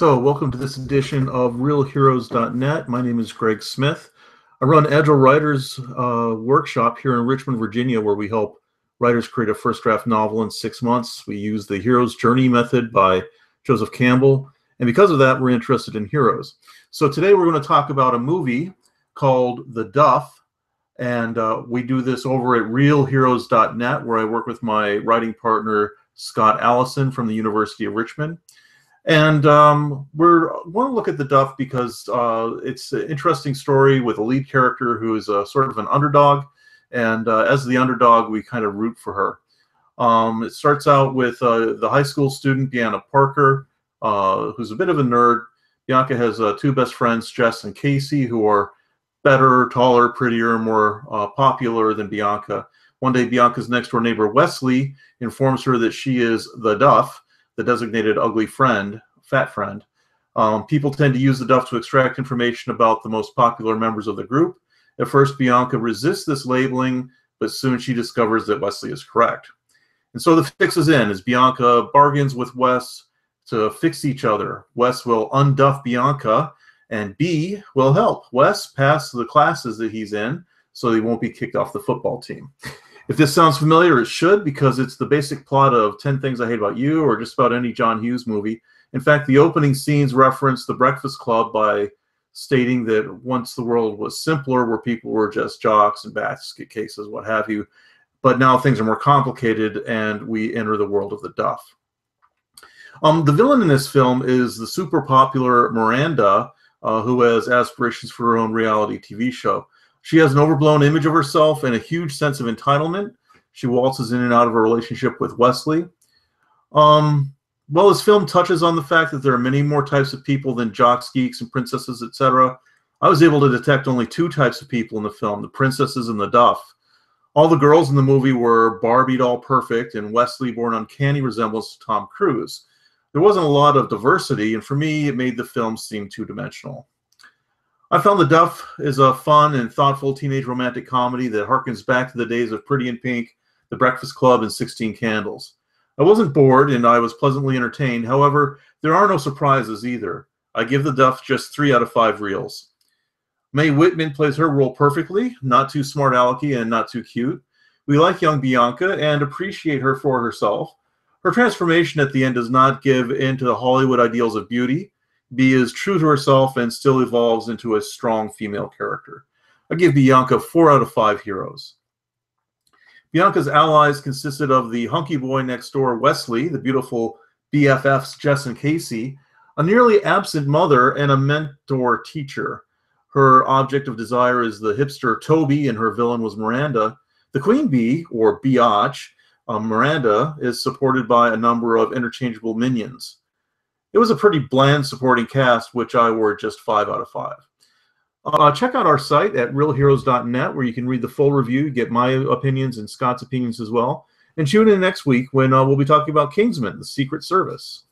So, welcome to this edition of RealHeroes.net. My name is Greg Smith. I run Agile Writers Workshop here in Richmond, Virginia, where we help writers create a first draft novel in 6 months. We use the Hero's Journey method by Joseph Campbell, and because of that, we're interested in heroes. So today we're going to talk about a movie called un-Duff, and we do this over at RealHeroes.net, where I work with my writing partner, Scott Allison from the University of Richmond. And we're going to look at un-Duff because it's an interesting story with a lead character who is sort of an underdog. And as the underdog, we kind of root for her. It starts out with the high school student, Bianca Parker, who's a bit of a nerd. Bianca has two best friends, Jess and Casey, who are better, taller, prettier, more popular than Bianca. One day, Bianca's next-door neighbor, Wesley, informs her that she is un-Duff, the designated ugly friend, fat friend. People tend to use un-Duff to extract information about the most popular members of the group. At first, Bianca resists this labeling, but soon she discovers that Wesley is correct. And so the fix is in, as Bianca bargains with Wes to fix each other. Wes will un-Duff Bianca, and B will help Wes pass the classes that he's in so he won't be kicked off the football team. If this sounds familiar, it should, because it's the basic plot of 10 Things I Hate About You or just about any John Hughes movie. In fact, the opening scenes reference The Breakfast Club by stating that once the world was simpler, where people were just jocks and basket cases, what have you, but now things are more complicated and we enter the world of un-Duff. The villain in this film is the super popular Miranda, who has aspirations for her own reality TV show. She has an overblown image of herself and a huge sense of entitlement. She waltzes in and out of a relationship with Wesley. Well, this film touches on the fact that there are many more types of people than jocks, geeks, and princesses, etc. I was able to detect only two types of people in the film, the princesses and un-Duff. All the girls in the movie were Barbie doll perfect, and Wesley bore an uncanny resemblance to Tom Cruise. There wasn't a lot of diversity, and for me, it made the film seem two-dimensional. I found un-Duff is a fun and thoughtful teenage romantic comedy that harkens back to the days of Pretty in Pink, The Breakfast Club, and 16 Candles. I wasn't bored, and I was pleasantly entertained. However, there are no surprises either. I give un-Duff just 3 out of 5 reels. Mae Whitman plays her role perfectly, not too smart alecky and not too cute. We like young Bianca and appreciate her for herself. Her transformation at the end does not give in to the Hollywood ideals of beauty. B is true to herself and still evolves into a strong female character. I give Bianca 4 out of 5 heroes. Bianca's allies consisted of the hunky boy next door, Wesley, the beautiful BFFs, Jess and Casey, a nearly absent mother, and a mentor teacher. Her object of desire is the hipster Toby, and her villain was Miranda. The queen bee, or biatch, Miranda, is supported by a number of interchangeable minions. It was a pretty bland supporting cast, which I award just 5 out of 5. Check out our site at realheroes.net, where you can read the full review, get my opinions and Scott's opinions as well. And tune in next week when we'll be talking about Kingsman, the Secret Service.